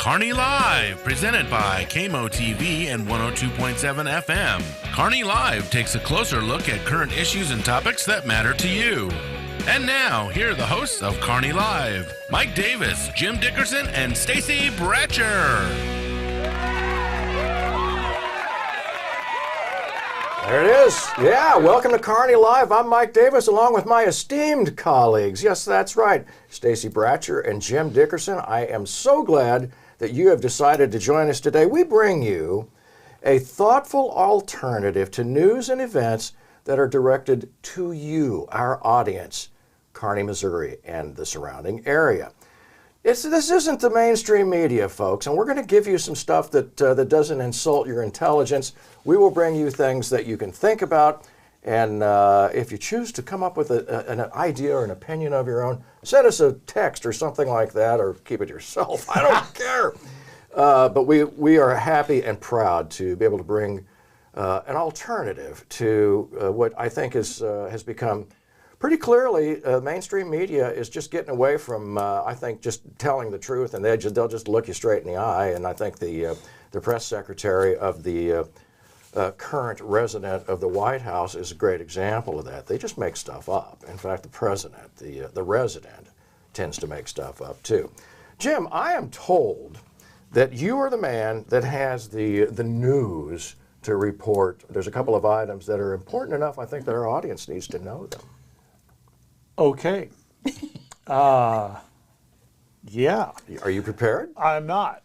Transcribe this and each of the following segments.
Kearney Live, presented by KMO-TV and 102.7 FM. Kearney Live takes a closer look at current issues and topics that matter to you. And now, here are the hosts of Kearney Live, Mike Davis, Jim Dickerson, and Stacy Bratcher. There it is. Yeah, welcome to Kearney Live. I'm Mike Davis, along with my esteemed colleagues. Yes, that's right, Stacy Bratcher and Jim Dickerson. I am so glad that you have decided to join us today. We bring you a thoughtful alternative to news and events that are directed to you, our audience, Kearney, Missouri, and the surrounding area. This isn't the mainstream media, folks, and we're going to give you some stuff that doesn't insult your intelligence. We will bring you things that you can think about, and if you choose to come up with an idea or an opinion of your own, send us a text or something like that, or keep it yourself. I don't care. But we are happy and proud to be able to bring an alternative to what I think has become pretty clearly, mainstream media is just getting away from, I think, just telling the truth, and they'll just look you straight in the eye. And I think the press secretary of the current resident of the White House is a great example of that. They just make stuff up. In fact, the president, the resident, tends to make stuff up too. Jim, I am told that you are the man that has the news to report. There's a couple of items that are important enough, I think, that our audience needs to know them. Okay. Yeah. Are you prepared? I'm not.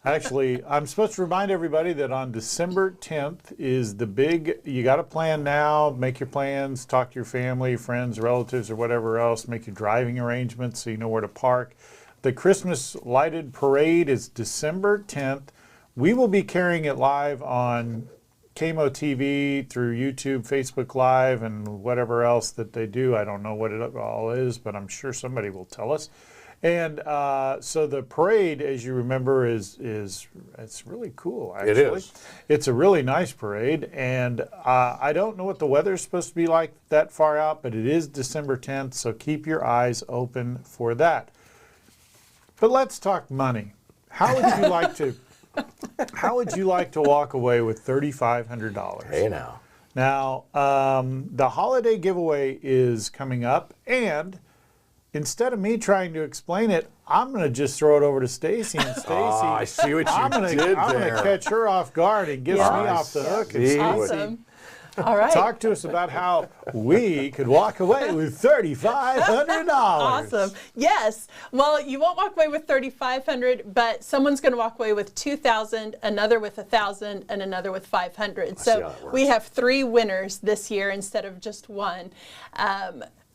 Actually, I'm supposed to remind everybody that on December 10th is the big, you got to plan now, make your plans, talk to your family, friends, relatives, or whatever else, make your driving arrangements so you know where to park. The Christmas lighted parade is December 10th. We will be carrying it live on KMO-TV, through YouTube, Facebook Live, and whatever else that they do. I don't know what it all is, but I'm sure somebody will tell us. And so the parade, as you remember, is it's really cool, actually. It is. It's a really nice parade, and I don't know what the weather's supposed to be like that far out, but it is December 10th, so keep your eyes open for that. But let's talk money. How would you like to... How would you like to walk away with $3,500? Hey now. Now, the holiday giveaway is coming up, and instead of me trying to explain it, I'm going to just throw it over to Stacy. And Stacy, I see what you did there. I'm going to catch her off guard and gets me off the hook. And Stacy, Awesome. All right. talk to us about how we could walk away with $3,500. Awesome. Yes. Well, you won't walk away with $3,500, but someone's going to walk away with $2,000, another with $1,000, and another with $500. So we have 3 winners this year instead of just one.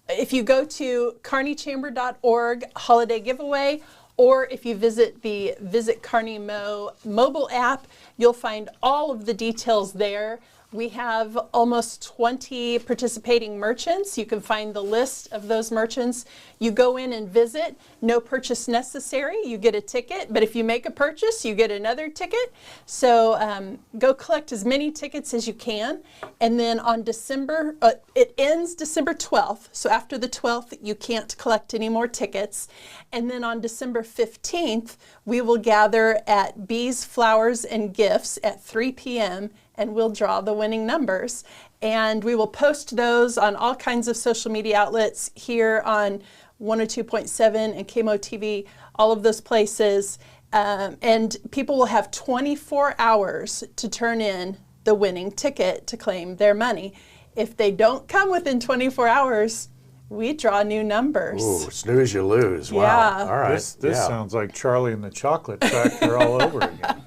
If you go to kearneychamber.org holiday giveaway, or if you visit the Visit Kearney mobile app, you'll find all of the details there. We have almost 20 participating merchants. You can find the list of those merchants. You go in and visit, no purchase necessary. You get a ticket, but if you make a purchase, you get another ticket. So go collect as many tickets as you can. And then on December, it ends December 12th. So after the 12th, you can't collect any more tickets. And then on December 15th, we will gather at Bees, Flowers, and Gifts at 3 p.m. and we'll draw the winning numbers. And we will post those on all kinds of social media outlets here on 102.7 and KMO-TV, all of those places. And people will have 24 hours to turn in the winning ticket to claim their money. If they don't come within 24 hours, we draw new numbers. Ooh, snooze you lose. Wow. Yeah. All right. This sounds like Charlie and the Chocolate Factory all over again.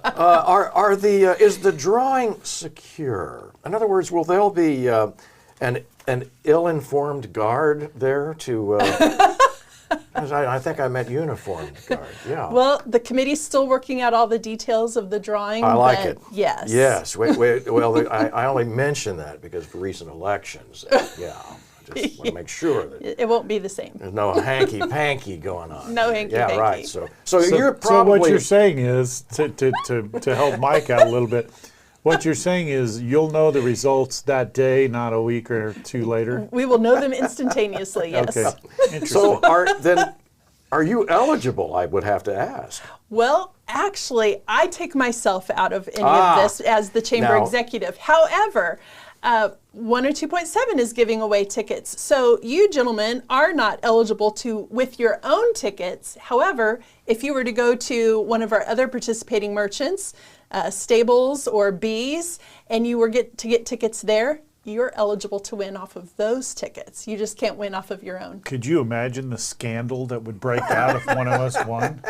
Is the drawing secure? In other words, will there be an ill-informed guard there to? I think I meant uniformed guard. Yeah. Well, the committee's still working out all the details of the drawing. I like it. Yes. Yes. Well, I only mention that because of recent elections. Yeah. I just want to make sure that it won't be the same. There's no hanky-panky going on. No hanky-panky. Yeah, right. So you're probably... So what you're saying is, to help Mike out a little bit, what you're saying is you'll know the results that day, not a week or two later? We will know them instantaneously, yes. Okay. Interesting. So Are you eligible, I would have to ask? Well, actually, I take myself out of any of this as the chamber executive. However, 102.7 is giving away tickets. So you gentlemen are not eligible to with your own tickets. However, if you were to go to one of our other participating merchants, Stables or Bees, and you were to get tickets there, you're eligible to win off of those tickets. You just can't win off of your own. Could you imagine the scandal that would break out if one of us won?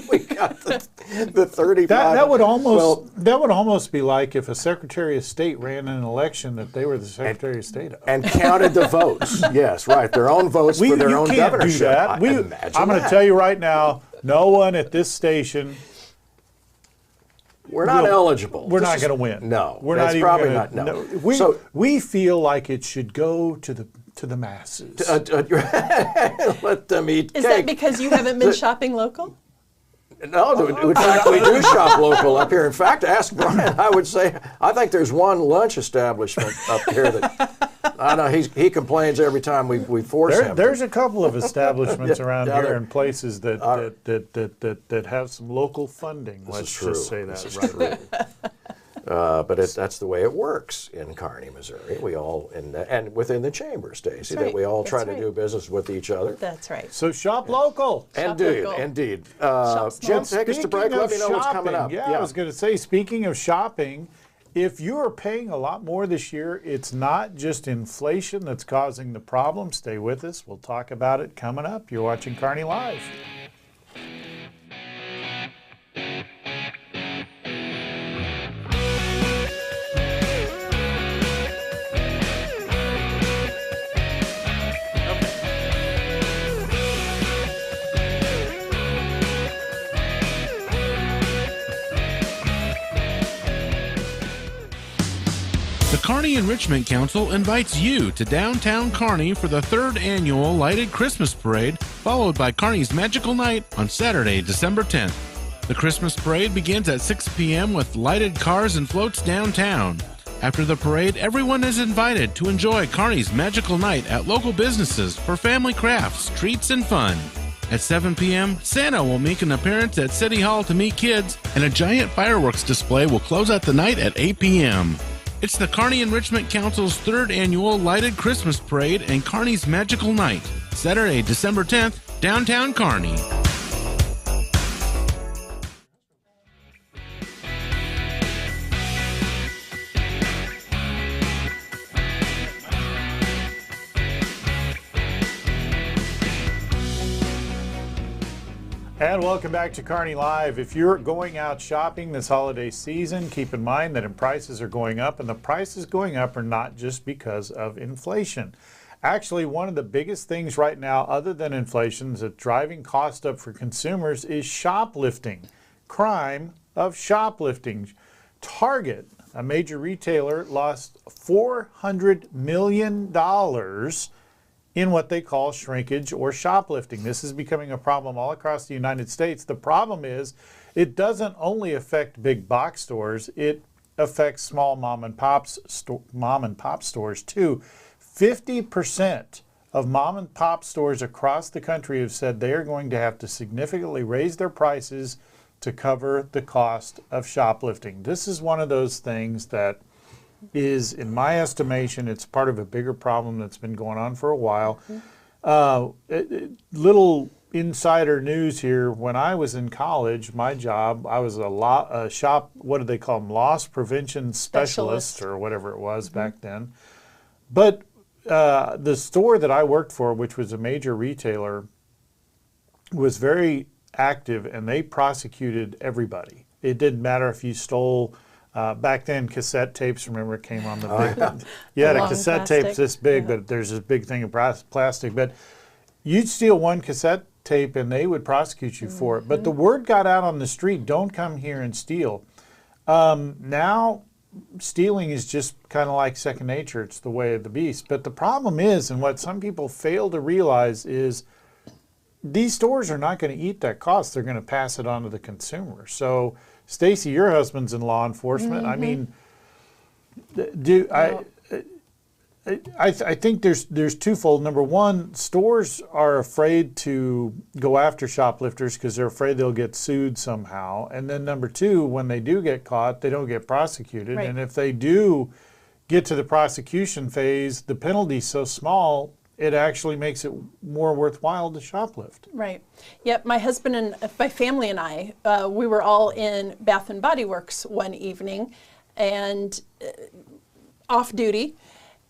We got the 35. That would almost be like if a Secretary of State ran an election that they were the Secretary of State of. And counted the votes. Yes, right. Their own votes for their own governorship. You can't do that. I'm going to tell you right now, no one at this station. We're not eligible. We're not going to win. No, we're not even probably gonna, not. No. We feel like it should go to the masses. Let them eat cake. Is that because you haven't been shopping local? No, in fact, we do shop local up here. In fact, ask Brian. I would say I think there's one lunch establishment up here that I know he complains every time we force him. There's a couple of establishments around here and places that have some local funding. Let's just say that. But that's the way it works in Kearney, Missouri. We all and within the chamber, Stacy, that we all try to do business with each other. That's right. So shop local. Indeed. Jim, take us to break. Let me know what's coming up. Yeah, I was going to say, speaking of shopping, if you are paying a lot more this year, it's not just inflation that's causing the problem. Stay with us. We'll talk about it coming up. You're watching Kearney Live. The Kearney Enrichment Council invites you to downtown Kearney for the 3rd annual Lighted Christmas Parade, followed by Kearney's Magical Night on Saturday, December 10th. The Christmas Parade begins at 6 p.m. with lighted cars and floats downtown. After the parade, everyone is invited to enjoy Kearney's Magical Night at local businesses for family crafts, treats, and fun. At 7 p.m., Santa will make an appearance at City Hall to meet kids, and a giant fireworks display will close out the night at 8 p.m. It's the Kearney Enrichment Council's 3rd annual Lighted Christmas Parade and Kearney's Magical Night, Saturday, December 10th, downtown Kearney. And welcome back to Kearney Live. If you're going out shopping this holiday season, keep in mind that prices are going up, and the prices going up are not just because of inflation. Actually, one of the biggest things right now, other than inflation, that's driving cost up for consumers is shoplifting. Crime of shoplifting. Target, a major retailer, lost $400 million in what they call shrinkage or shoplifting. This is becoming a problem all across the United States. The problem is it doesn't only affect big box stores, it affects small mom and pop stores too. 50% of mom and pop stores across the country have said they are going to have to significantly raise their prices to cover the cost of shoplifting. This is one of those things that is, in my estimation, it's part of a bigger problem that's been going on for a while. Little insider news here. When I was in college, my job, I was a shop, what did they call them? Loss prevention specialist or whatever it was back then. But the store that I worked for, which was a major retailer, was very active, and they prosecuted everybody. It didn't matter if you stole. Back then, cassette tapes, remember, it came on the big. You had a cassette tape this big, but there's this big thing of plastic. But you'd steal one cassette tape, and they would prosecute you for it. But the word got out on the street, don't come here and steal. Now, stealing is just kind of like second nature. It's the way of the beast. But the problem is, and what some people fail to realize is, these stores are not going to eat that cost. They're going to pass it on to the consumer. So, Stacy, your husband's in law enforcement. I mean, I think there's twofold. Number one, stores are afraid to go after shoplifters because they're afraid they'll get sued somehow. And then number two, when they do get caught, they don't get prosecuted. Right. And if they do get to the prosecution phase, the penalty's so small, it actually makes it more worthwhile to shoplift. Right. Yep. My husband and my family and I, we were all in Bath and Body Works one evening, and off duty,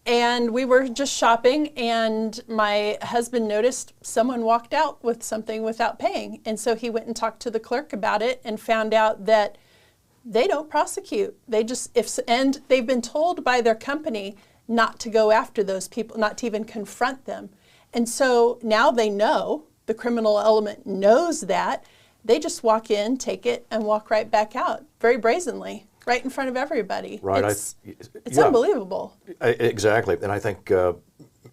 and we were just shopping, and my husband noticed someone walked out with something without paying, and so he went and talked to the clerk about it and found out that they don't prosecute. They just and they've been told by their company not to go after those people, not to even confront them. And so now they know, the criminal element knows that. They just walk in, take it, and walk right back out, very brazenly, right in front of everybody. Right. It's unbelievable. Exactly. And I think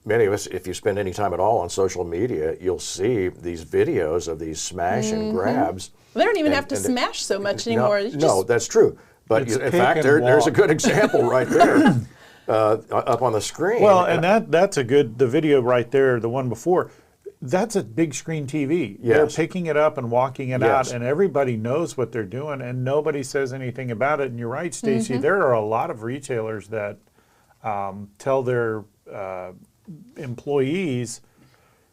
many of us, if you spend any time at all on social media, you'll see these videos of these smash and grabs. They don't even have to smash so much anymore. No, that's true. But in fact, there's a good example right there. Up on the screen. Well, and that's a good, the video right there, the one before, that's a big screen TV. Yes. They're picking it up and walking it out, and everybody knows what they're doing, and nobody says anything about it. And you're right, Stacy, there are a lot of retailers that tell their employees,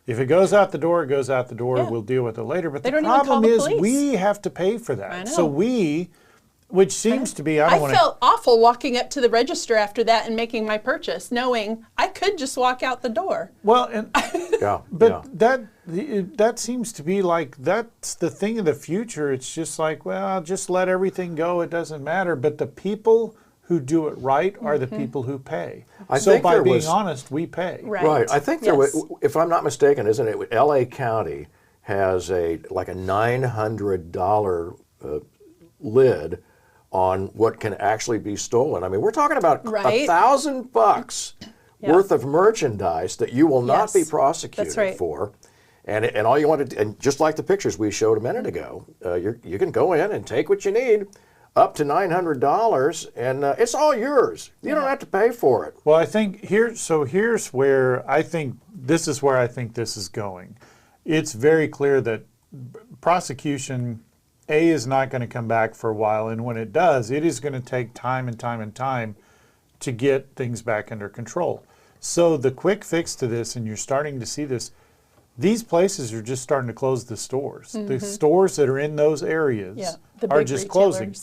if it goes out the door, it goes out the door, we'll deal with it later. But the problem is we have to pay for that. I know. So which seems to be, I felt awful walking up to the register after that and making my purchase, knowing I could just walk out the door. Well, and that seems to be like, that's the thing of the future. It's just like, well, just let everything go. It doesn't matter. But the people who do it right are the people who pay. So by being honest, we pay. Right. I think there was, if I'm not mistaken, isn't it? L.A. County has like a $900 lid on what can actually be stolen. I mean, we're talking about $1,000 worth of merchandise that you will not be prosecuted for. And all you want to do, and just like the pictures we showed a minute ago, you can go in and take what you need, up to $900, and it's all yours. You don't have to pay for it. Well, I think here's where I think this is going. It's very clear that prosecution is not going to come back for a while, and when it does, it is going to take time and time and time to get things back under control. So the quick fix to this, and you're starting to see this, these places are just starting to close the stores. The stores that are in those areas are just closing.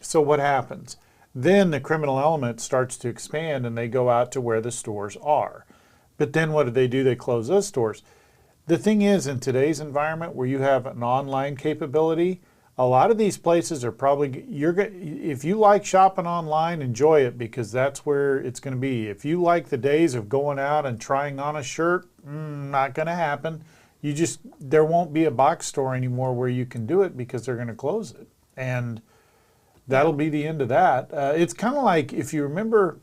So what happens? Then the criminal element starts to expand, and they go out to where the stores are. But then what do? They close those stores. The thing is, in today's environment where you have an online capability, a lot of these places are probably, if you like shopping online, enjoy it, because that's where it's going to be. If you like the days of going out and trying on a shirt, not going to happen. There won't be a box store anymore where you can do it because they're going to close it. And that'll be the end of that. It's kind of like, if you remember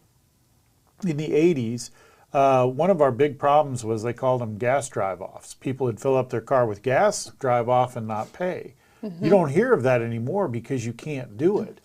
in the 80s, one of our big problems was they called them gas drive-offs. People would fill up their car with gas, drive off, and not pay. You don't hear of that anymore because you can't do it.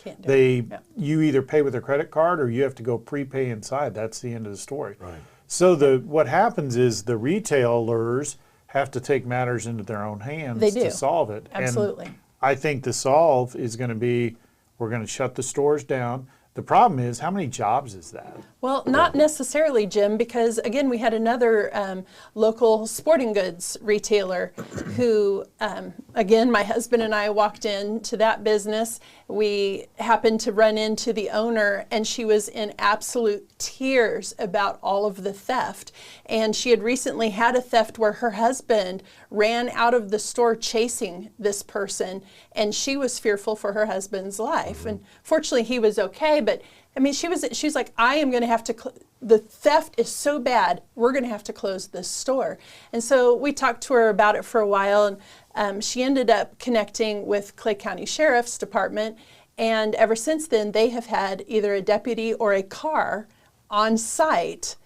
You either pay with a credit card or you have to go prepay inside. That's the end of the story. Right. So what happens is the retailers have to take matters into their own hands to solve it. Absolutely. And I think the solve is going to be, we're going to shut the stores down. The problem is, how many jobs is that? Well, not necessarily, Jim, because again, we had another local sporting goods retailer who, again, my husband and I walked into that business. We happened to run into the owner, and she was in absolute tears about all of the theft. And she had recently had a theft where her husband ran out of the store chasing this person, and she was fearful for her husband's life. And fortunately, he was okay, but I mean, she's like, I am going to have to, the theft is so bad, we're going to have to close this store. And so we talked to her about it for a while, and she ended up connecting with Clay County Sheriff's Department. And ever since then, they have had either a deputy or a car on site,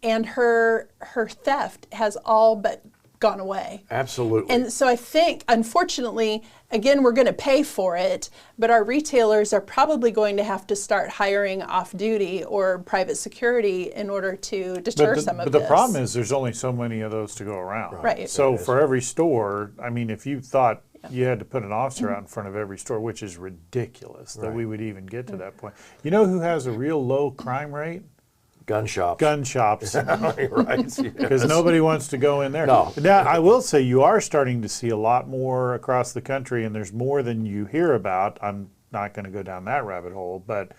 and her theft has all but gone away. Absolutely. And so I think, unfortunately, again, we're going to pay for it, but our retailers are probably going to have to start hiring off-duty or private security in order to deter some of this. But the problem is there's only so many of those to go around. Right. So for every store, I mean, if you thought you had to put an officer out in front of every store, which is ridiculous that we would even get to that point. You know who has a real low crime rate? Gun shops. Gun shops. Right. Because nobody wants to go in there. No. Now, I will say you are starting to see a lot more across the country, and there's more than you hear about. I'm not going to go down that rabbit hole, but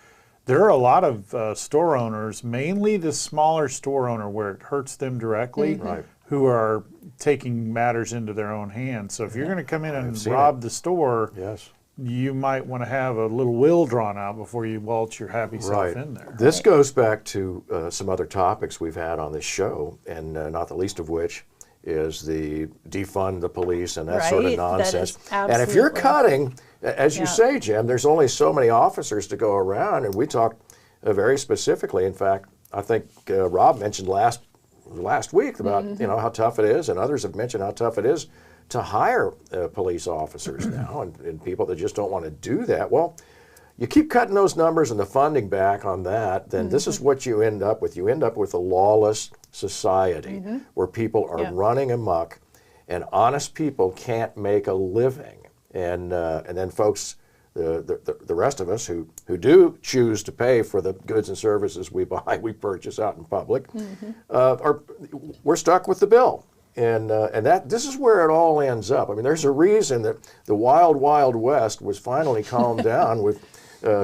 there are a lot of store owners, mainly the smaller store owner where it hurts them directly, who are taking matters into their own hands. So if you're going to come in and rob the store, you might want to have a little will drawn out before you waltz your happy self in there. This goes back to some other topics we've had on this show, and not the least of which is the defund the police and that sort of nonsense. And if you're cutting, as you say, Jim, there's only so many officers to go around, and we talked very specifically. In fact, I think Rob mentioned last week about how tough it is, and others have mentioned how tough it is to hire police officers now, and people that just don't want to do that. Well, you keep cutting those numbers and the funding back on that, then this is what you end up with. You end up with a lawless society where people are running amok, and honest people can't make a living. And then folks, the rest of us who do choose to pay for the goods and services we purchase out in public, we're stuck with the bill. And this is where it all ends up. I mean, there's a reason that the wild, wild west was finally calmed down with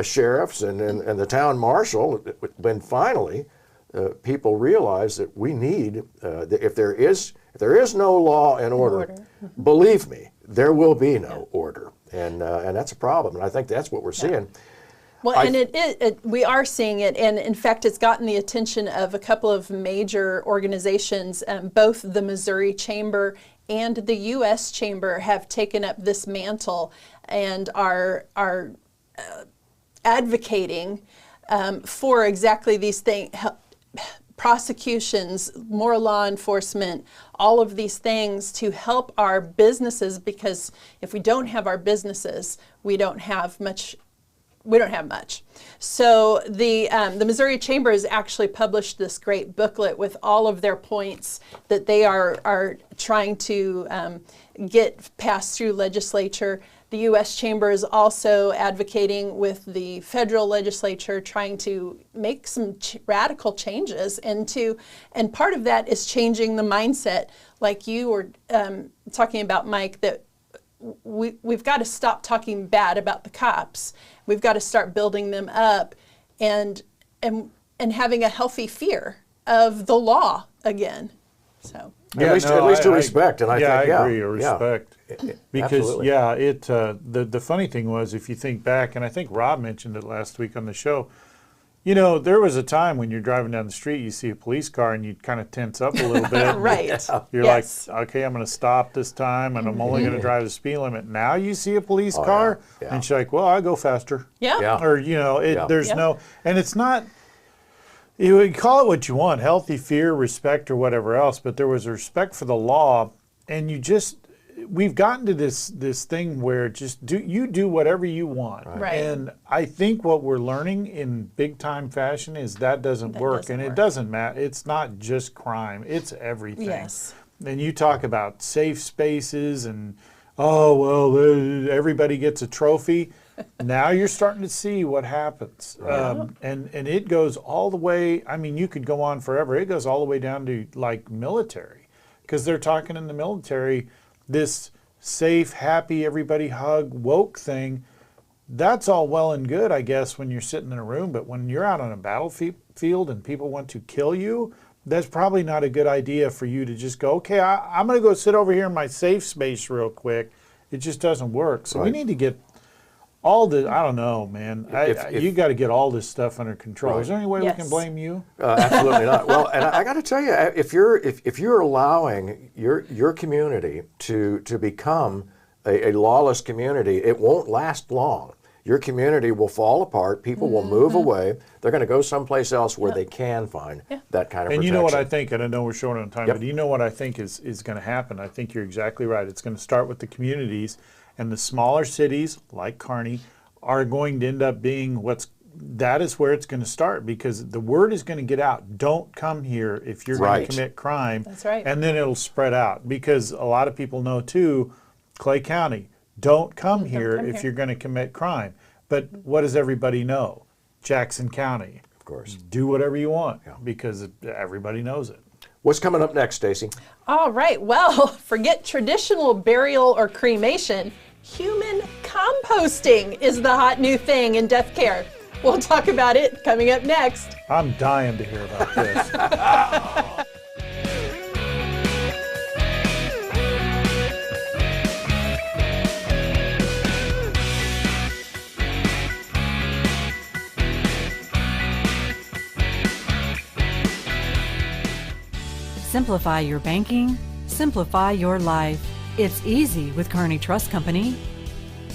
sheriffs and the town marshal. When finally people realize that we need, if there is no law and order, believe me, there will be no order, and that's a problem. And I think that's what we're seeing. Well, and we are seeing it, and in fact, it's gotten the attention of a couple of major organizations. Both the Missouri Chamber and the U.S. Chamber have taken up this mantle and are advocating for exactly these things. Prosecutions, more law enforcement, all of these things to help our businesses, because if we don't have our businesses, we don't have much. So the Missouri Chamber has actually published this great booklet with all of their points that they are trying to get passed through legislature. The U.S. Chamber is also advocating with the federal legislature, trying to make some radical changes, and part of that is changing the mindset, like you were talking about, Mike, that we've got to stop talking bad about the cops. We've got to start building them up and having a healthy fear of the law again. So at least to respect, and I think I agree, respect. Because absolutely. the funny thing was, if you think back, and I think Rob mentioned it last week on the show, there was a time when you're driving down the street, you see a police car, and you kind of tense up a little bit. Right. You're like, okay, I'm going to stop this time, and I'm only going to drive the speed limit. Now you see a police car, and she's like, well, I go faster. Yeah. Or, there's no, and it's not, you would call it what you want, healthy fear, respect, or whatever else, but there was a respect for the law, and we've gotten to this thing where just you do whatever you want. Right. And I think what we're learning in big time fashion is that doesn't work. It doesn't matter. It's not just crime. It's everything. Yes. And you talk about safe spaces and, everybody gets a trophy. Now you're starting to see what happens. And it goes all the way, I mean, you could go on forever. It goes all the way down to like military, because they're talking in the military, this safe, happy, everybody hug, woke thing, that's all well and good, I guess, when you're sitting in a room. But when you're out on a battlefield and people want to kill you, that's probably not a good idea for you to just go, okay, I'm going to go sit over here in my safe space real quick. It just doesn't work. So we need to get all the, I don't know, man. You got to get all this stuff under control. Right. Is there any way we can blame you? Absolutely not. Well, and I got to tell you, if you're allowing your community to become a lawless community, it won't last long. your community will fall apart. People will move away. They're going to go someplace else where they can find that kind of protection. And you know what I think, and I know we're short on time, but you know what I think is going to happen? I think you're exactly right. It's going to start with the communities, and the smaller cities like Kearney are going to end up being that is where it's going to start, because the word is going to get out. Don't come here if you're going to commit crime. That's right. And then it'll spread out, because a lot of people know too, Clay County, don't come here if you're going to commit crime. But what does everybody know? Jackson County. Of course. Do whatever you want because everybody knows it. What's coming up next, Stacy? All right. Well, forget traditional burial or cremation. Human composting is the hot new thing in death care. We'll talk about it coming up next. I'm dying to hear about this. Simplify your banking, simplify your life. It's easy with Kearney Trust Company.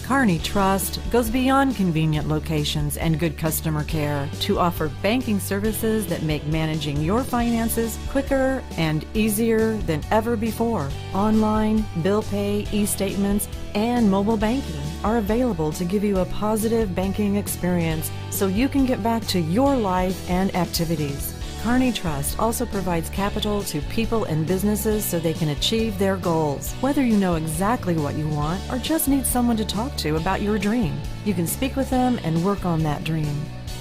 Kearney Trust goes beyond convenient locations and good customer care to offer banking services that make managing your finances quicker and easier than ever before. Online, bill pay, e-statements, and mobile banking are available to give you a positive banking experience so you can get back to your life and activities. Kearney Trust also provides capital to people and businesses so they can achieve their goals. Whether you know exactly what you want or just need someone to talk to about your dream, you can speak with them and work on that dream.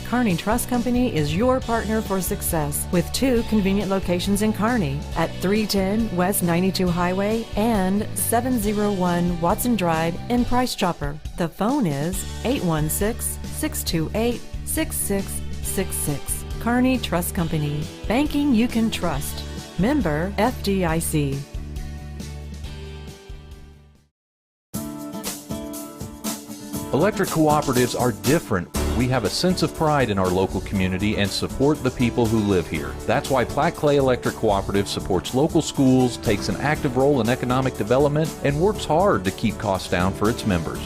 Kearney Trust Company is your partner for success with 2 convenient locations in Kearney at 310 West 92 Highway and 701 Watson Drive in Price Chopper. The phone is 816-628-6666. Kearney Trust Company. Banking you can trust. Member FDIC. Electric cooperatives are different. We have a sense of pride in our local community and support the people who live here. That's why Platte Clay Electric Cooperative supports local schools, takes an active role in economic development, and works hard to keep costs down for its members.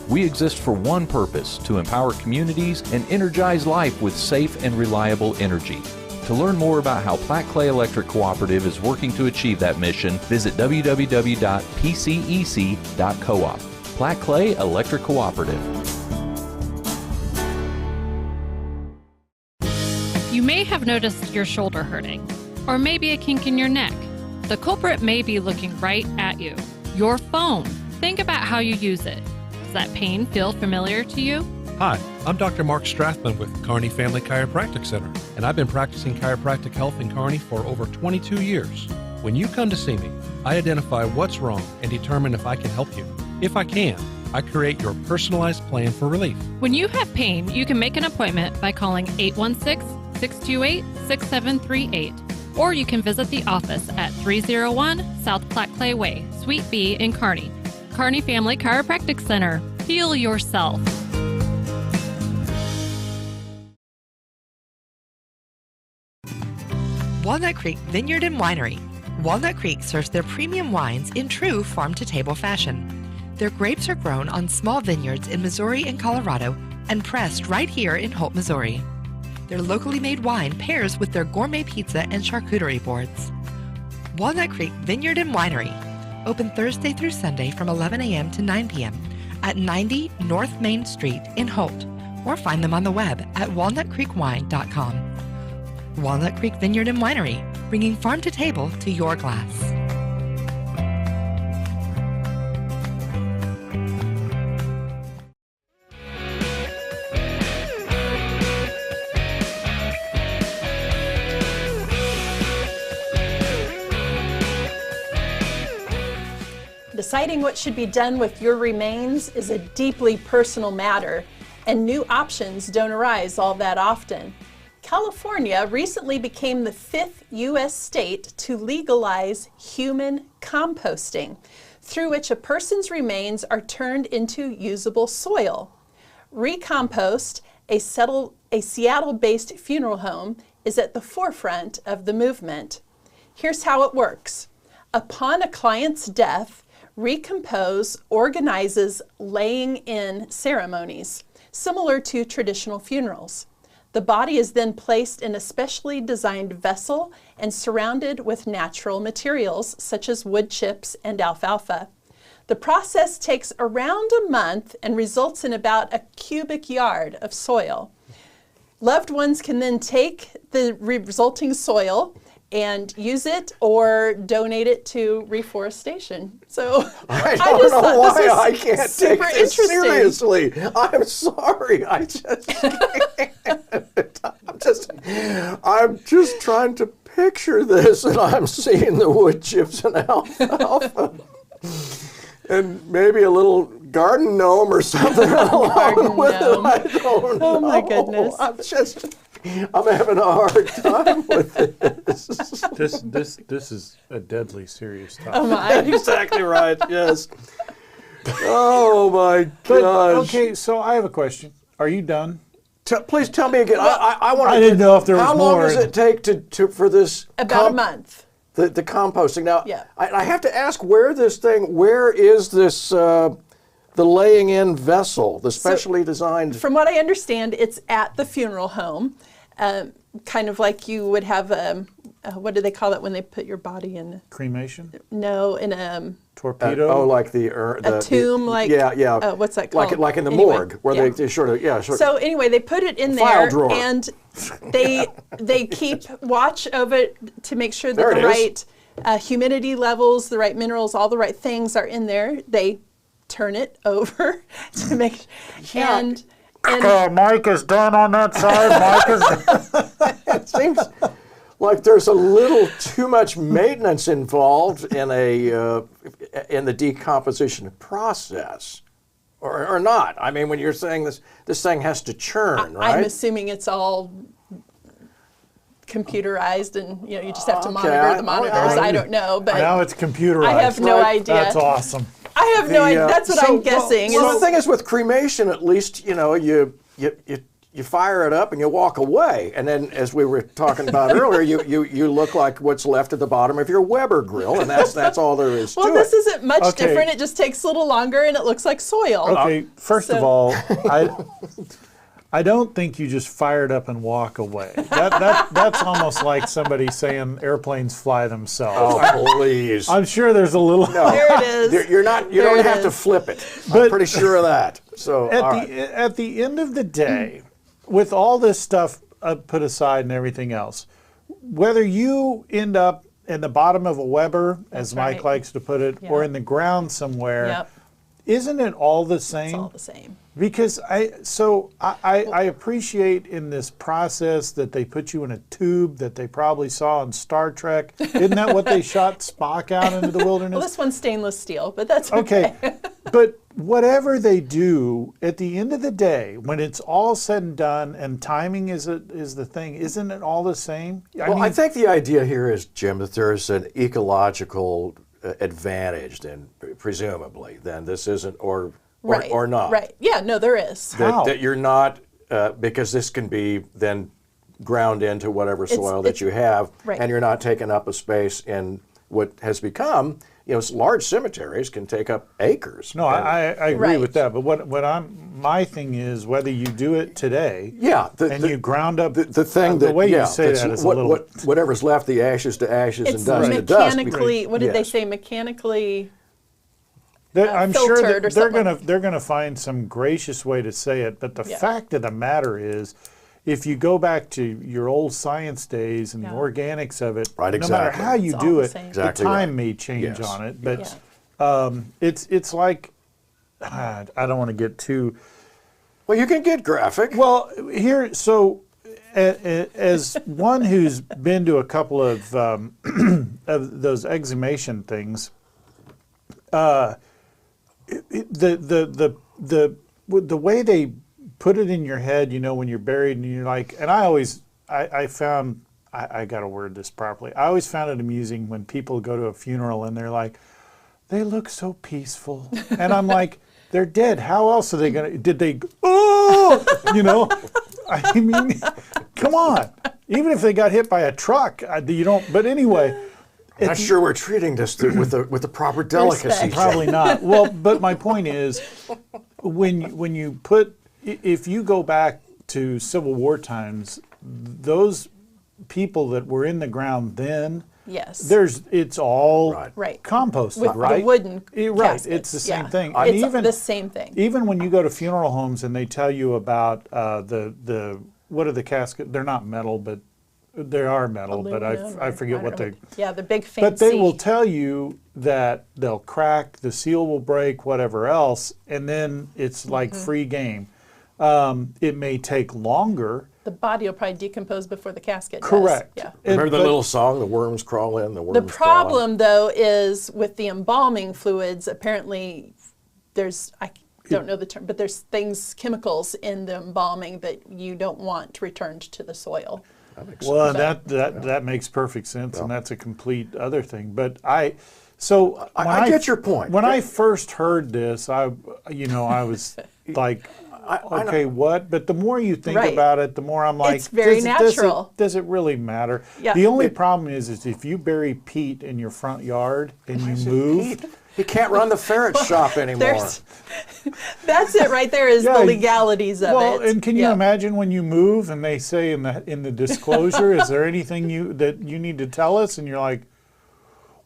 We exist for one purpose, to empower communities and energize life with safe and reliable energy. To learn more about how Platte Clay Electric Cooperative is working to achieve that mission, visit www.pcec.coop. Platte Clay Electric Cooperative. You may have noticed your shoulder hurting, or maybe a kink in your neck. The culprit may be looking right at you. Your phone. Think about how you use it. Does that pain feel familiar to you? Hi, I'm Dr. Mark Strathman with Kearney Family Chiropractic Center, and I've been practicing chiropractic health in Kearney for over 22 years. When you come to see me, I identify what's wrong and determine if I can help you. If I can, I create your personalized plan for relief. When you have pain, you can make an appointment by calling 816-628-6738, or you can visit the office at 301 South Platte Clay Way, Suite B in Kearney. Kearney Family Chiropractic Center. Heal yourself. Walnut Creek Vineyard and Winery. Walnut Creek serves their premium wines in true farm-to-table fashion. Their grapes are grown on small vineyards in Missouri and Colorado and pressed right here in Holt, Missouri. Their locally made wine pairs with their gourmet pizza and charcuterie boards. Walnut Creek Vineyard and Winery. Open Thursday through Sunday from 11 a.m. to 9 p.m. at 90 North Main Street in Holt, or find them on the web at walnutcreekwine.com. Walnut Creek Vineyard and Winery, bringing farm to table to your glass. Deciding what should be done with your remains is a deeply personal matter, and new options don't arise all that often. California recently became the 5th U.S. state to legalize human composting, through which a person's remains are turned into usable soil. Recompost, a Seattle-based funeral home, is at the forefront of the movement. Here's how it works. Upon a client's death, Recompose organizes laying in ceremonies. similar to traditional funerals. The body is then placed in a specially designed vessel and surrounded with natural materials such as wood chips and alfalfa. The process takes around a month and results in about a cubic yard of soil. Loved ones can then take the resulting soil and use it or donate it to reforestation. So I don't know why I can't take this interesting. seriously. I'm sorry. I'm just trying to picture this, and I'm seeing the wood chips and alfalfa. And maybe a little garden gnome or something along with it. I don't know. Oh my goodness. I'm having a hard time with this. This is a deadly serious topic. Oh my. Exactly right, yes. Oh my But, gosh. okay, so I have a question. Are you done? Please tell me again. I want to. I didn't know if there was How long more. does it take for this? About a month. The composting. Now, Yeah. I have to ask, where is this, the laying in vessel, the specially designed? From what I understand, it's at the funeral home, kind of like you would have, what do they call it when they put your body in? Cremation? No, in a Torpedo? like a tomb, like, yeah. what's that called? Like in the Anyway, morgue, where they sort of. So anyway, they put it in File there, drawer. and they keep watch of it to make sure that There the it is. right humidity levels, the right minerals, all the right things are in there. They turn it over to make, and Mike is done on that side. It seems like there's a little too much maintenance involved in the decomposition process, or not. I mean, when you're saying this thing has to churn, right? I'm assuming it's all computerized, and you just have to monitor the monitors. I don't know, but Now it's computerized. I have no idea. That's awesome. I have no idea. That's what I'm guessing. Well, the thing is, with cremation, at least you fire it up and you walk away, and then, as we were talking about earlier, you look like what's left at the bottom of your Weber grill, and that's all there is to it. Well, this isn't much Okay. different. It just takes a little longer, and it looks like soil. Okay, first of So- all, I don't think you just fire it up and walk away. That's almost like somebody saying airplanes fly themselves. Oh, please. I'm sure there's a little. There it is. You There don't it have to is. flip it. I'm But- pretty sure of that. So At the end of the day, with all this stuff put aside and everything else, whether you end up in the bottom of a Weber, as Mike right. likes to put it, or Yeah. in the ground somewhere, Yep, isn't it all the same? it's all the same. Because I appreciate in this process that they put you in a tube that they probably saw in Star Trek. Isn't that what they shot Spock out into the wilderness? Well, this one's stainless steel, but that's Okay, but whatever they do, at the end of the day, when it's all said and done, and timing is the thing, isn't it all the same? I think the idea here is, Jim, that there's an ecological advantage, then presumably, then this isn't or not. Right. Yeah. No, there is. How? That you're not, because this can be then ground into whatever soil that you have, right. and you're not taking up a space in what has become, large cemeteries can take up acres. No, I agree Right. with that. But my thing is whether you do it today, Yeah, you ground up the thing the that way you yeah, say that's that is a little. whatever's left, the ashes to ashes It's and dust to dust. mechanically. What did they Yes. say? Mechanically. I'm sure filtered or that they're something. they're gonna find some gracious way to say it. But the Yeah. fact of the matter is, if you go back to your old science days and the Yeah. organics of it, Right, no matter exactly. how you It's do all the it, same. Exactly the time right. may change Yes. on it. But it's like I don't want to get too. Well, you can get graphic. Well, here, so as one who's been to a couple of those exhumation things, the way they put it in your head, when you're buried and you're like, and I found, I got to word this properly. I always found it amusing when people go to a funeral and they're like, they look so peaceful. And I'm like, they're dead. How else are they going to, did they, I mean, come on. Even if they got hit by a truck, you don't, but anyway. I'm not sure we're treating this with the proper delicacy. Respect. Probably not. Well, but my point is, when you put if you go back to Civil War times, those people that were in the ground then, yes, it's all composted, with right? The wooden right. caskets. It's the same thing. It's even the same thing. Even when you go to funeral homes and they tell you about the what are the caskets? They're not metal, but they are metal. Aluminum, but I forget what they. The big fancy. But they will tell you that they'll crack, the seal will break, whatever else, and then it's like free game. It may take longer. The body will probably decompose before the casket Correct. does. Yeah. Remember the little song, "The worms crawl in, the worms The problem, though, is with the embalming fluids, apparently I don't know the term, but there's chemicals in the embalming that you don't want returned to the soil. Well, that makes perfect sense, and that's a complete other thing. But I get your point. When I first heard this, I was like, okay, what? But the more you think about it, the more I'm like, it's very natural. Does it really matter? Yeah. The only problem is if you bury peat in your front yard and you move. He can't run the ferret shop anymore. That's it right there is the legalities of it. Well, and can you imagine when you move and they say in the disclosure, is there anything that you need to tell us? And you're like,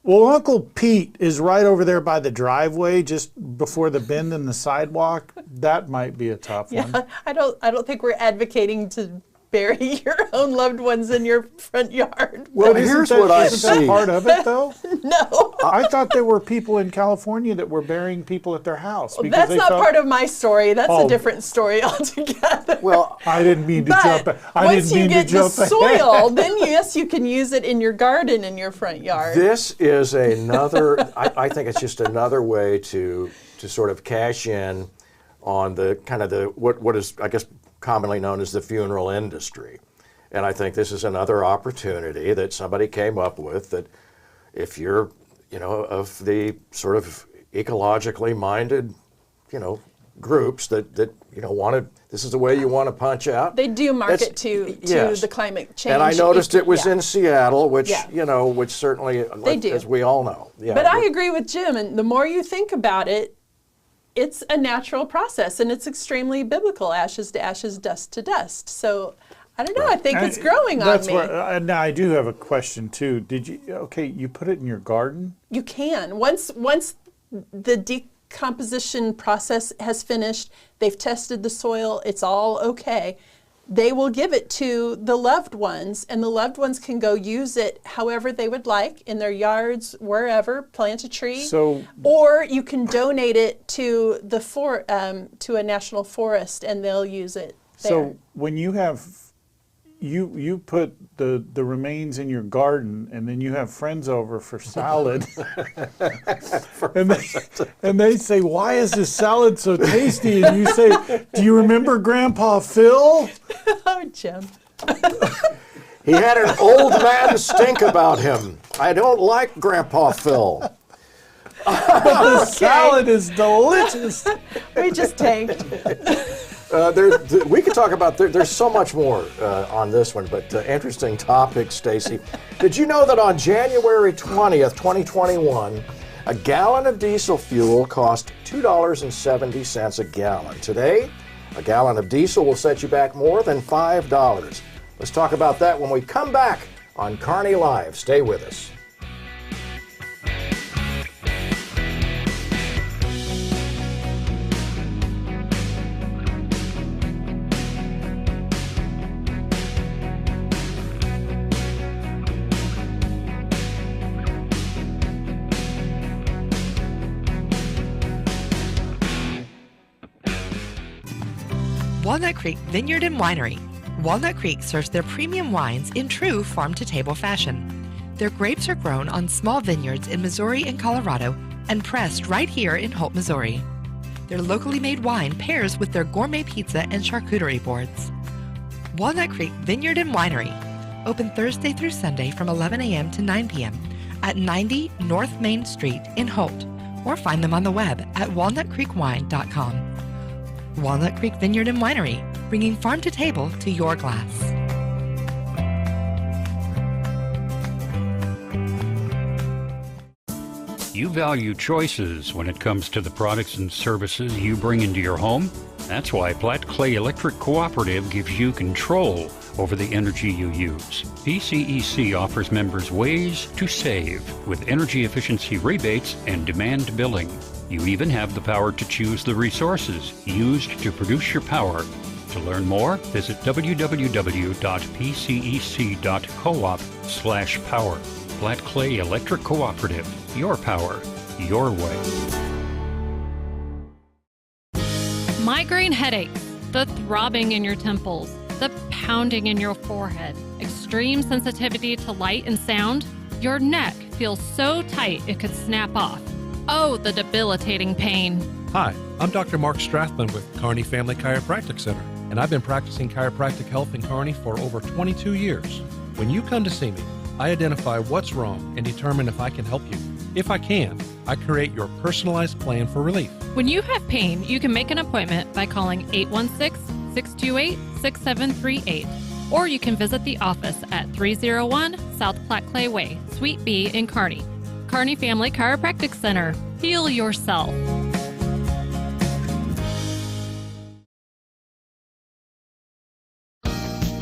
well, Uncle Pete is right over there by the driveway just before the bend in the sidewalk. That might be a tough one. I don't think we're advocating to bury your own loved ones in your front yard. Well, here's what I see. Isn't that part of it, though? No. I thought there were people in California that were burying people at their house. Well, that's not part of my story. That's a different story altogether. Well, I didn't mean to jump. Once you get the soil, then yes, you can use it in your garden in your front yard. This is another. I think it's just another way to sort of cash in on the kind of what is, I guess, commonly known as the funeral industry. And I think this is another opportunity that somebody came up with, that if you're, of the sort of ecologically minded, groups that wanted, this is the way you want to punch out. They do market to the climate change. And I noticed it was in Seattle, which, Yeah. which certainly, They do. as we all know. Yeah, but I agree with Jim, and the more you think about it, it's a natural process, and it's extremely biblical, ashes to ashes, dust to dust. So, I don't know, I think it's growing on me. Now, I do have a question, too. You put it in your garden? You can. Once the decomposition process has finished, they've tested the soil, it's all okay, they will give it to the loved ones, and the loved ones can go use it however they would like, in their yards, wherever, plant a tree, or you can donate it to to a national forest, and they'll use it there. So when you have, you put the remains in your garden, and then you have friends over for salad, and they say, "Why is this salad so tasty?" And you say, "Do you remember Grandpa Phil?" Oh, Jim. He had an old man stink about him. I don't like Grandpa Phil. But the salad is delicious. We just tanked. We could talk about, there's so much more on this one, but interesting topic, Stacy. Did you know that on January 20th, 2021, a gallon of diesel fuel cost $2.70 a gallon? Today, a gallon of diesel will set you back more than $5. Let's talk about that when we come back on Kearney Live. Stay with us. Walnut Creek Vineyard and Winery. Walnut Creek serves their premium wines in true farm-to-table fashion. Their grapes are grown on small vineyards in Missouri and Colorado and pressed right here in Holt, Missouri. Their locally made wine pairs with their gourmet pizza and charcuterie boards. Walnut Creek Vineyard and Winery. Open Thursday through Sunday from 11 a.m. to 9 p.m. at 90 North Main Street in Holt, or find them on the web at walnutcreekwine.com. Walnut Creek Vineyard and Winery, bringing farm to table to your glass. You value choices when it comes to the products and services you bring into your home? That's why Platte Clay Electric Cooperative gives you control over the energy you use. PCEC offers members ways to save with energy efficiency rebates and demand billing. You even have the power to choose the resources used to produce your power. To learn more, visit www.pcec.coop/power. Platte Clay Electric Cooperative. Your power, your way. Migraine headaches, the throbbing in your temples, the pounding in your forehead, extreme sensitivity to light and sound. Your neck feels so tight it could snap off. Oh, the debilitating pain. Hi, I'm Dr. Mark Strathman with Kearney Family Chiropractic Center, and I've been practicing chiropractic health in Kearney for over 22 years. When you come to see me, I identify what's wrong and determine if I can help you. If I can, I create your personalized plan for relief. When you have pain, you can make an appointment by calling 816-628-6738, or you can visit the office at 301 South Platte Clay Way, Suite B in Kearney. Kearney Family Chiropractic Center. Heal yourself.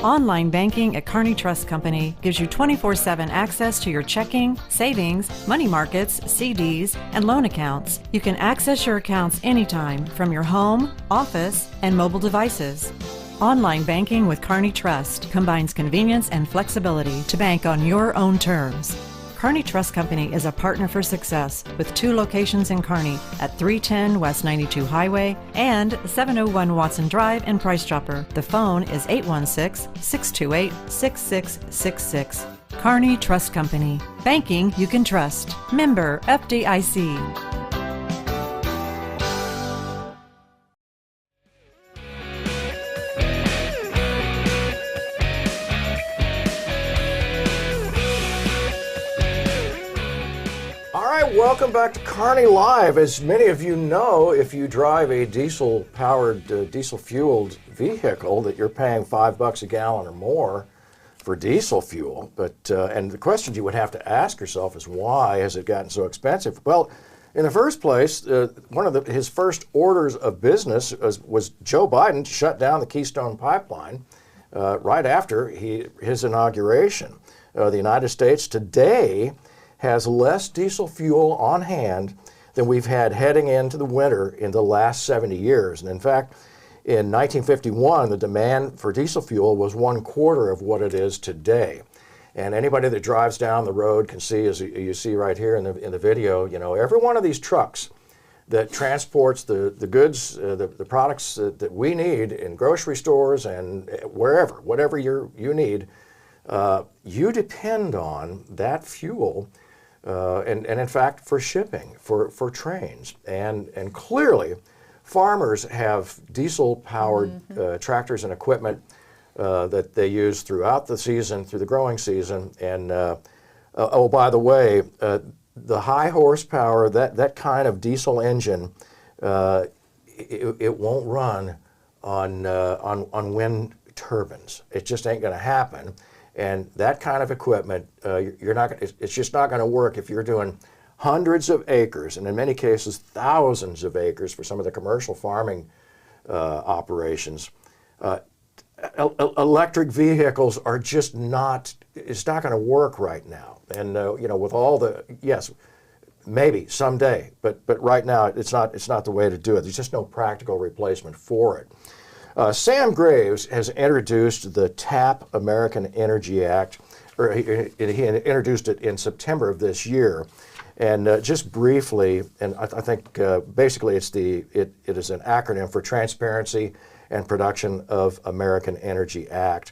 Online banking at Kearney Trust Company gives you 24/7 access to your checking, savings, money markets, CDs, and loan accounts. You can access your accounts anytime from your home, office, and mobile devices. Online banking with Kearney Trust combines convenience and flexibility to bank on your own terms. Kearney Trust Company is a partner for success with 2 locations in Kearney at 310 West 92 Highway and 701 Watson Drive in Price Chopper. The phone is 816-628-6666. Kearney Trust Company. Banking you can trust. Member FDIC. Welcome back to Kearney Live. As many of you know, if you drive a diesel-powered, diesel-fueled vehicle, that you're paying $5 a gallon or more for diesel fuel. And the question you would have to ask yourself is, why has it gotten so expensive? Well, in the first place, one of his first orders of business was Joe Biden to shut down the Keystone Pipeline right after his inauguration. The United States today has less diesel fuel on hand than we've had heading into the winter in the last 70 years. And in fact, in 1951, the demand for diesel fuel was 1/4 of what it is today. And anybody that drives down the road can see, as you see right here in the video, you know, every one of these trucks that transports the goods, the products that we need in grocery stores and wherever, whatever you need, you depend on that fuel. And in fact, for shipping, for trains. And clearly, farmers have diesel-powered tractors and equipment that they use throughout the season, through the growing season. And, oh, by the way, the high horsepower, that kind of diesel engine, it won't run on wind turbines. It just ain't going to happen. And that kind of equipment, it's just not going to work if you're doing hundreds of acres, and in many cases thousands of acres for some of the commercial farming operations. Electric vehicles are just not, it's not going to work right now. And you know, with all the, yes, maybe someday, but right now it's not the way to do it. There's just no practical replacement for it. Sam Graves has introduced the TAP American Energy Act, or he introduced it in September of this year. And just briefly, and I think basically it is an acronym for Transparency and Production of American Energy Act.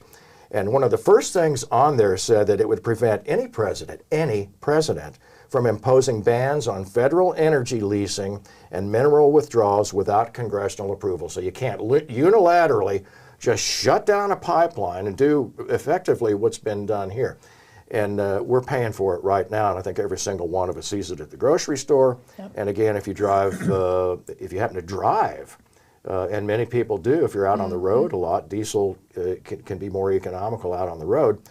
And one of the first things on there said that it would prevent any president, from imposing bans on federal energy leasing and mineral withdrawals without congressional approval. So you can't unilaterally just shut down a pipeline and do effectively what's been done here. And we're paying for it right now, and I think every single one of us sees it at the grocery store. Yep. And again, if you drive, if you happen to drive, and many people do, if you're out on the road a lot, diesel can be more economical out on the road.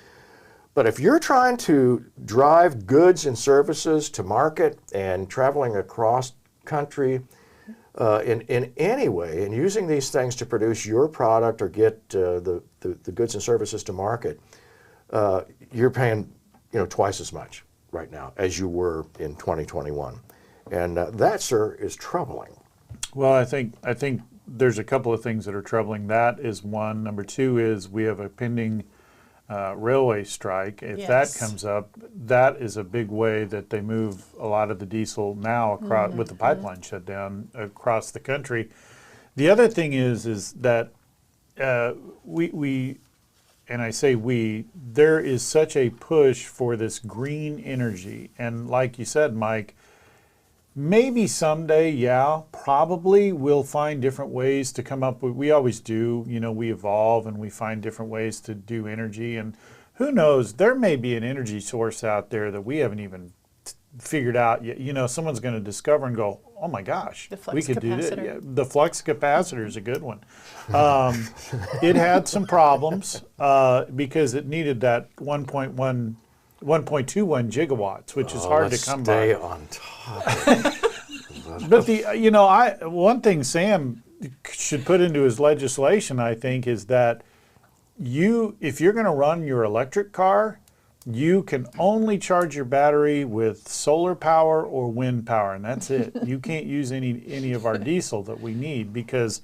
But if you're trying to drive goods and services to market and traveling across country, in any way, and using these things to produce your product or get the goods and services to market, you're paying twice as much right now as you were in 2021, and that, sir, is troubling. Well, I think there's a couple of things that are troubling. That is one. Number two is we have a pending railway strike. If that comes up, that is a big way that they move a lot of the diesel now across with the pipeline shut down across the country. The other thing is that we and I say we, there is such a push for this green energy, and like you said, Mike, maybe someday, probably we'll find different ways to come up with, we always do, we evolve and we find different ways to do energy, and who knows, there may be an energy source out there that we haven't even figured out yet. Someone's going to discover and go, oh my gosh, we could do this. Yeah, the flux capacitor is a good one. It had some problems because it needed that 1.21 gigawatts, which is hard to come by. Stay on top. But one thing Sam should put into his legislation, I think, is that if you're going to run your electric car, you can only charge your battery with solar power or wind power, and that's it. You can't use any of our diesel that we need because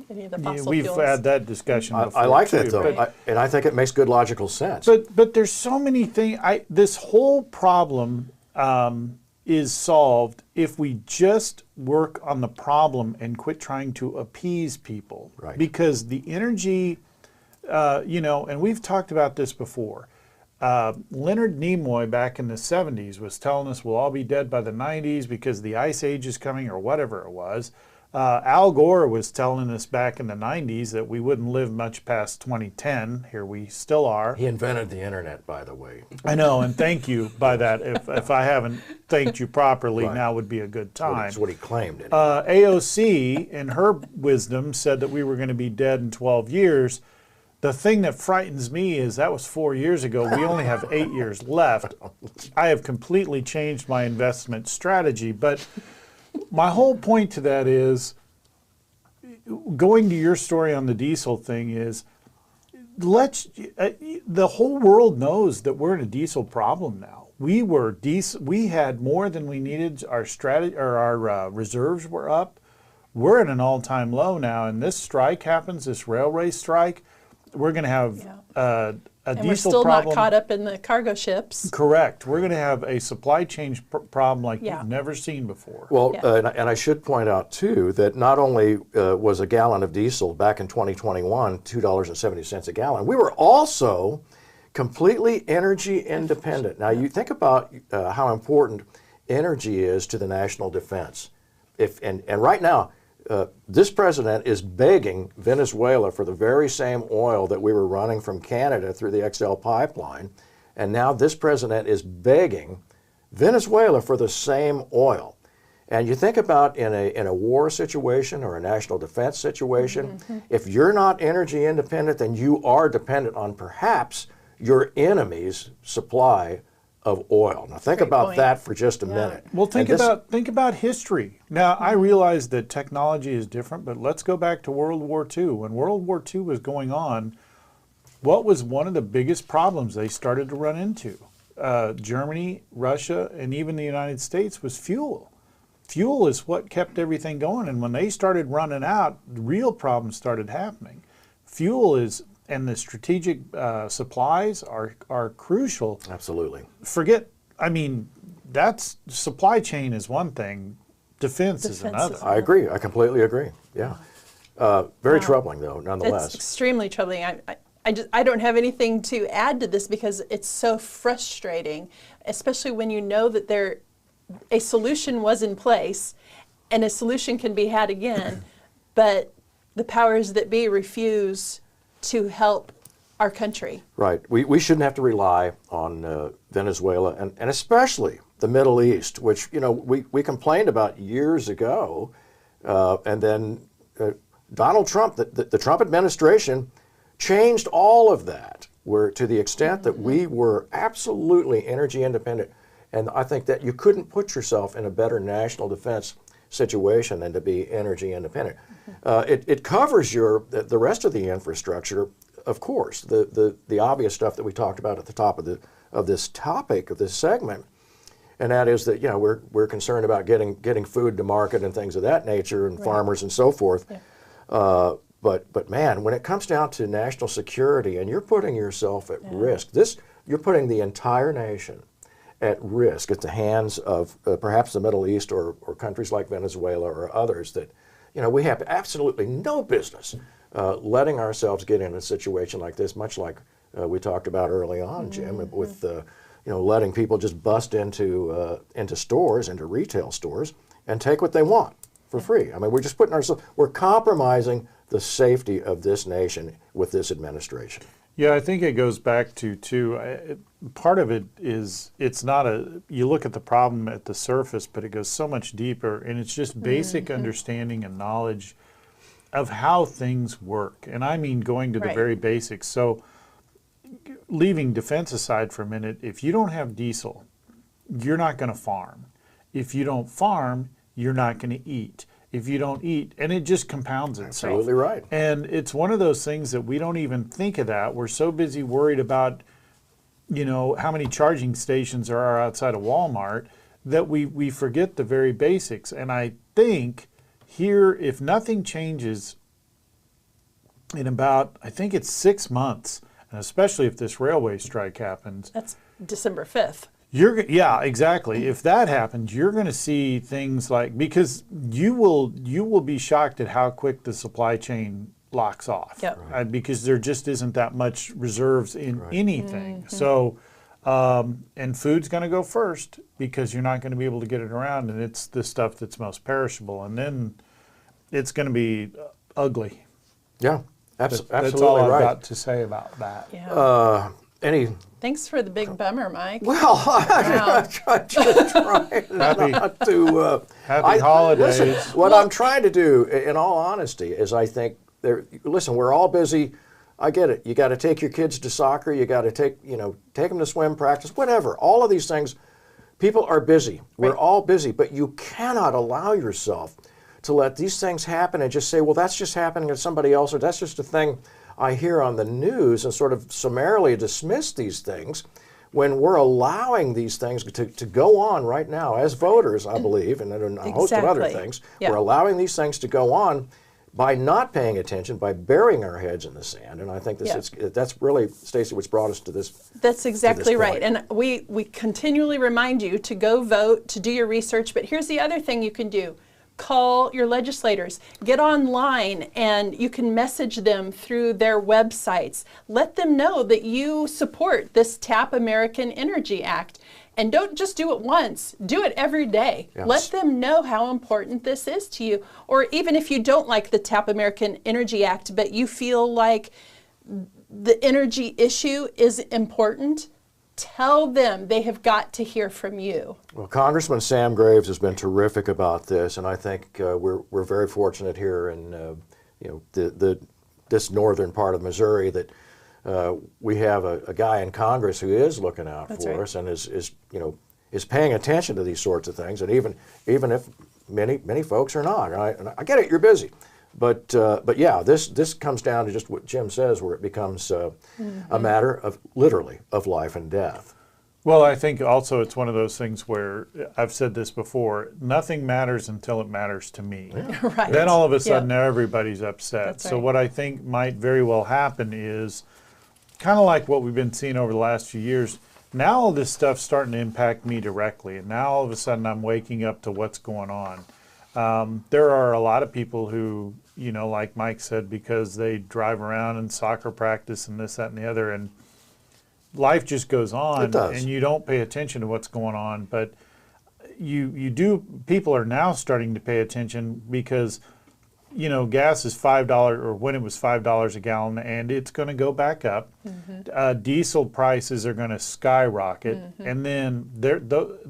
we've had that discussion before. I like that, though, and I think it makes good logical sense. But there's so many things. This whole problem is solved if we just work on the problem and quit trying to appease people. Right. Because the energy, and we've talked about this before. Leonard Nimoy back in the 70s was telling us we'll all be dead by the 90s because the ice age is coming or whatever it was. Al Gore was telling us back in the 90s that we wouldn't live much past 2010. Here we still are. He invented the internet, by the way. I know, and thank you by that. If I haven't thanked you properly, now would be a good time. That's what he claimed. AOC, in her wisdom, said that we were going to be dead in 12 years. The thing that frightens me is that was 4 years ago. We only have 8 years left. I have completely changed my investment strategy. But my whole point to that is, going to your story on the diesel thing is, the whole world knows that we're in a diesel problem now. We had more than we needed. Our reserves were up. We're at an all-time low now, and this strike happens, this railway strike. We're going to have a and diesel we're still problem. not caught up in the cargo ships. Correct. We're going to have a supply chain problem like you've never seen before. Well, and I should point out, too, that not only was a gallon of diesel back in 2021 $2.70 a gallon, we were also completely energy independent. Now, you think about how important energy is to the national defense. And right now, this president is begging Venezuela for the very same oil that we were running from Canada through the XL pipeline, and now this president is begging Venezuela for the same oil. And you think about in a war situation or a national defense situation, if you're not energy independent, then you are dependent on perhaps your enemy's supply of oil. Now think about that for just a minute. Well, think about history. Now, I realize that technology is different, but let's go back to World War II. When World War II was going on, what was one of the biggest problems they started to run into? Germany, Russia, and even the United States was fuel. Fuel is what kept everything going, and when they started running out, real problems started happening. Fuel is, and the strategic supplies are crucial. Absolutely. That's supply chain is one thing, defense is another. I agree. I completely agree. Yeah. Very troubling, though, nonetheless. It's extremely troubling. I don't have anything to add to this because it's so frustrating, especially when you know that a solution was in place and a solution can be had again, but the powers that be refuse to help our country. Right. We shouldn't have to rely on Venezuela and especially the Middle East, which we complained about years ago, and then Donald Trump, the Trump administration, changed all of that, to the extent that we were absolutely energy independent, and I think that you couldn't put yourself in a better national defense situation than to be energy independent. It covers the rest of the infrastructure, of course, the obvious stuff that we talked about at the top of this topic, of this segment, and that is that, you know, we're concerned about getting food to market and things of that nature, and farmers and so forth. Yeah. But man, when it comes down to national security, and you're putting yourself at risk, you're putting the entire nation at risk at the hands of perhaps the Middle East or countries like Venezuela or others that, you know, we have absolutely no business letting ourselves get in a situation like this, much like we talked about early on, Jim, with you know, letting people just bust into stores, into retail stores, and take what they want for free. I mean, we're just we're compromising the safety of this nation with this administration. Yeah, I think it goes back to, too, part of it is it's not you look at the problem at the surface, but it goes so much deeper, and it's just basic understanding and knowledge of how things work. And I mean going to the very basics. So leaving defense aside for a minute, if you don't have diesel, you're not going to farm. If you don't farm, you're not going to eat. If you don't eat, and it just compounds itself. Absolutely right. And it's one of those things that we don't even think of that. We're so busy worried about, you know, how many charging stations there are outside of Walmart that we forget the very basics. And I think here, if nothing changes in about, I think it's 6 months, and especially if this railway strike happens. That's December 5th. Yeah, exactly. If that happens, you're going to see things like, because you will be shocked at how quick the supply chain locks off. Yep. Because there just isn't that much reserves in anything. So, and food's going to go first because you're not going to be able to get it around, and it's the stuff that's most perishable, and then it's going to be ugly. Yeah, absolutely That's all I've right. got to say about that. Yeah. Thanks for the big bummer, Mike. Well, I'm trying not to. Happy holidays. Listen, what I'm trying to do, in all honesty, is I think listen, we're all busy. I get it. You got to take your kids to soccer. You got to take them to swim practice, whatever. All of these things, people are busy. We're all busy, but you cannot allow yourself to let these things happen and just say, well, that's just happening to somebody else, or that's just a thing I hear on the news, and sort of summarily dismiss these things when we're allowing these things to go on right now as voters, I believe, and a host of other things. Yeah. We're allowing these things to go on by not paying attention, by burying our heads in the sand. And I think that's really, Stacey, what's brought us to this. That's exactly right. And we continually remind you to go vote, to do your research. But here's the other thing you can do. Call your legislators, get online, and you can message them through their websites. Let them know that you support this Tap American Energy Act. And don't just do it once, do it every day. Yes. Let them know how important this is to you. Or even if you don't like the Tap American Energy Act, but you feel like the energy issue is important, tell them. They have got to hear from you. Well, Congressman Sam Graves has been terrific about this, and I think we're very fortunate here in this northern part of Missouri that we have a guy in Congress who is looking out for us and is paying attention to these sorts of things, and even if many folks are not. And I get it, you're busy. But yeah, this comes down to just what Jim says, where it becomes a matter of literally of life and death. Well, I think also it's one of those things where I've said this before: nothing matters until it matters to me. Yeah. Right. Then all of a sudden everybody's upset. That's so right. what I think might very well happen is kind of like what we've been seeing over the last few years. Now all this stuff's starting to impact me directly, and now all of a sudden I'm waking up to what's going on. There are a lot of people who, like Mike said, because they drive around in soccer practice and this, that, and the other, and life just goes on. It does. And you don't pay attention to what's going on. But you do. People are now starting to pay attention because, gas is $5, or when it was $5 a gallon, and it's going to go back up. Mm-hmm. Diesel prices are going to skyrocket, and then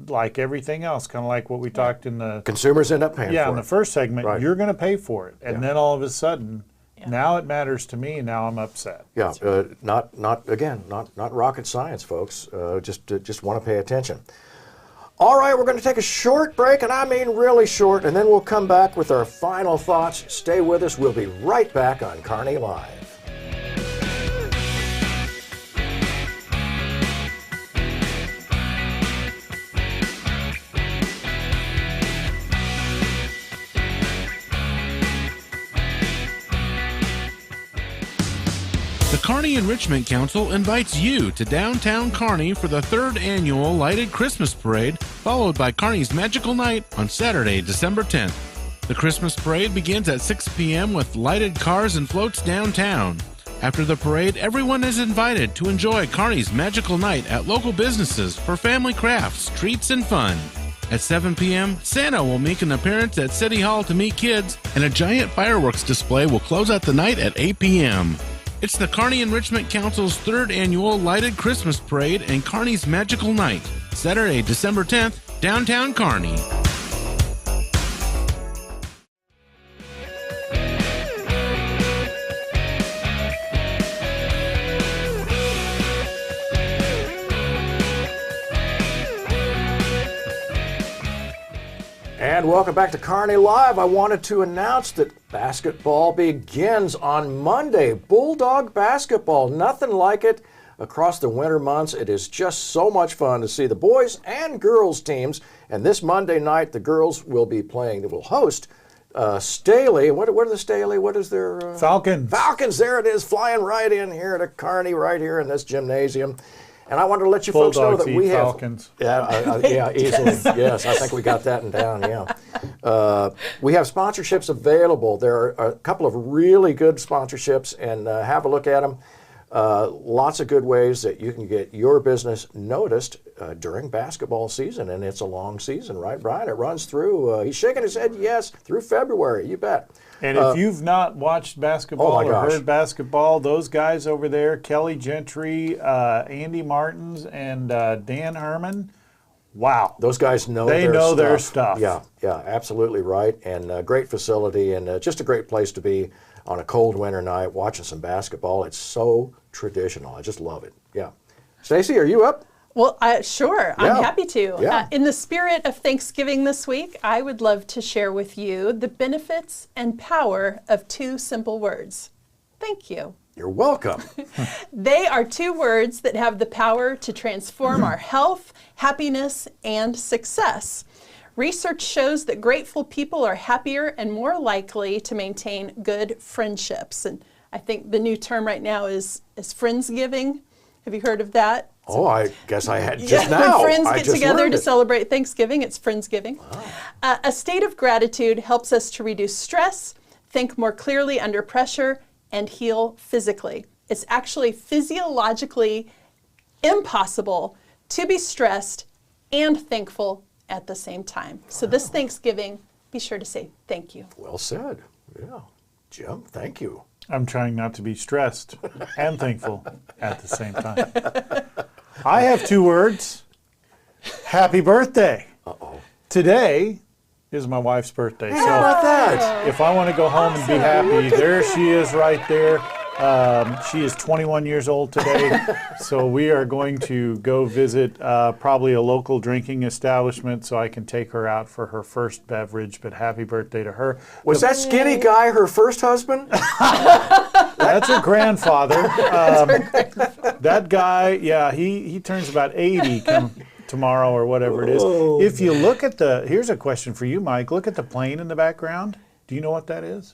like everything else, kind of like what we talked in the consumers end up paying. Yeah, for in it. the first segment, Right. You're going to pay for it, and then all of a sudden, now it matters to me, and now I'm upset. Yeah, not rocket science, folks. Just want to pay attention. All right, we're going to take a short break, and I mean really short, and then we'll come back with our final thoughts. Stay with us. We'll be right back on Kearney Live. The Kearney Enrichment Council invites you to downtown Kearney for the 3rd annual Lighted Christmas Parade, followed by Kearney's Magical Night on Saturday, December 10th. The Christmas Parade begins at 6 p.m. with lighted cars and floats downtown. After the parade, everyone is invited to enjoy Kearney's Magical Night at local businesses for family crafts, treats, and fun. At 7 p.m., Santa will make an appearance at City Hall to meet kids, and a giant fireworks display will close out the night at 8 p.m. It's the Kearney Enrichment Council's 3rd annual Lighted Christmas Parade and Kearney's Magical Night, Saturday, December 10th, downtown Kearney. And welcome back to Kearney Live. I wanted to announce that basketball begins on Monday. Bulldog basketball, nothing like it across the winter months. It is just so much fun to see the boys and girls teams. And this Monday night, the girls will be playing. They will host Staley. What are the Staley? What is their... Falcons. Falcons, there it is, flying right in here to Kearney, right here in this gymnasium. And I wanted to let you folks know that we have Falcons. Yeah, easily. Yes, I think we got that down. Yeah, we have sponsorships available. There are a couple of really good sponsorships, and have a look at them. Lots of good ways that you can get your business noticed during basketball season, and it's a long season, right, Brian? It runs through. He's shaking his head yes through February. You bet. And if you've not watched basketball or heard basketball, those guys over there, Kelly Gentry, Andy Martins, and Dan Herman, wow. Those guys know their stuff. Yeah, absolutely right. And great facility, and just a great place to be on a cold winter night watching some basketball. It's so traditional. I just love it. Yeah. Stacy, are you up? Well, sure. Yeah. I'm happy to. Yeah. In the spirit of Thanksgiving this week, I would love to share with you the benefits and power of 2 simple words. Thank you. You're welcome. They are 2 words that have the power to transform our health, happiness, and success. Research shows that grateful people are happier and more likely to maintain good friendships. And I think the new term right now is Friendsgiving. Have you heard of that? Oh, I guess I had just now. When friends get together to celebrate Thanksgiving, it's Friendsgiving. Wow. A state of gratitude helps us to reduce stress, think more clearly under pressure, and heal physically. It's actually physiologically impossible to be stressed and thankful at the same time. So this Thanksgiving, be sure to say thank you. Well said. Yeah. Jim, thank you. I'm trying not to be stressed and thankful at the same time. I have 2 words. Happy birthday. Uh-oh. Today is my wife's birthday. How about that? If I want to go home and be happy, there she is right there. She is 21 years old today, so we are going to go visit probably a local drinking establishment so I can take her out for her first beverage, but happy birthday to her. Was that skinny guy her first husband? That's her grandfather. That guy, yeah, he turns about 80 tomorrow or whatever it is. If you look at here's a question for you, Mike. Look at the plane in the background. Do you know what that is?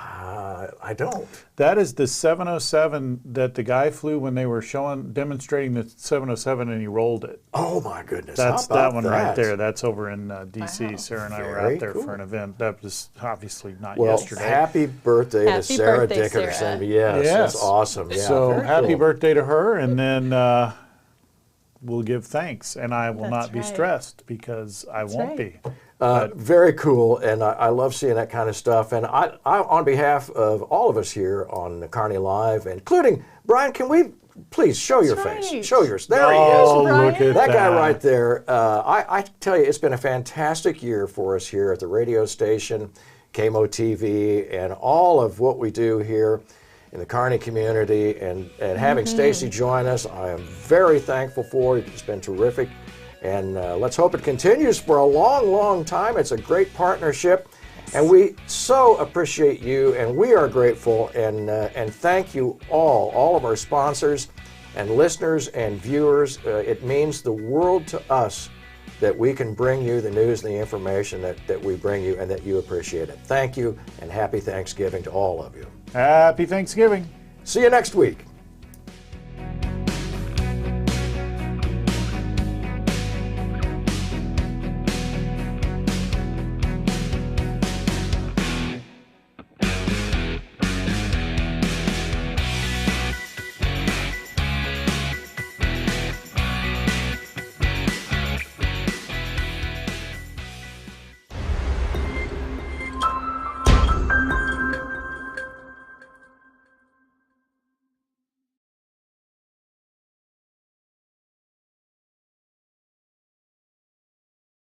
I don't. That is the 707 that the guy flew when they were demonstrating the 707, and he rolled it. Oh my goodness! That's that one right there. That's over in D.C. Wow. Sarah and I were out there for an event. That was obviously not yesterday. Happy birthday to Sarah Dickerson! Sarah. Yes, that's awesome. Yeah, so happy birthday to her, and then we'll give thanks, and I will not be stressed because I won't be. Very cool, and I love seeing that kind of stuff. And I, on behalf of all of us here on Kearney Live, including Brian, can we please show your face? Show yours. There he is. Look at that guy right there. I tell you, it's been a fantastic year for us here at the radio station, KMO-TV, and all of what we do here in the Kearney community. And having Stacy join us, I am very thankful for it. It's been terrific. And let's hope it continues for a long, long time. It's a great partnership. And we so appreciate you, and we are grateful. And thank you all of our sponsors and listeners and viewers. It means the world to us that we can bring you the news and the information that we bring you, and that you appreciate it. Thank you, and happy Thanksgiving to all of you. Happy Thanksgiving. See you next week.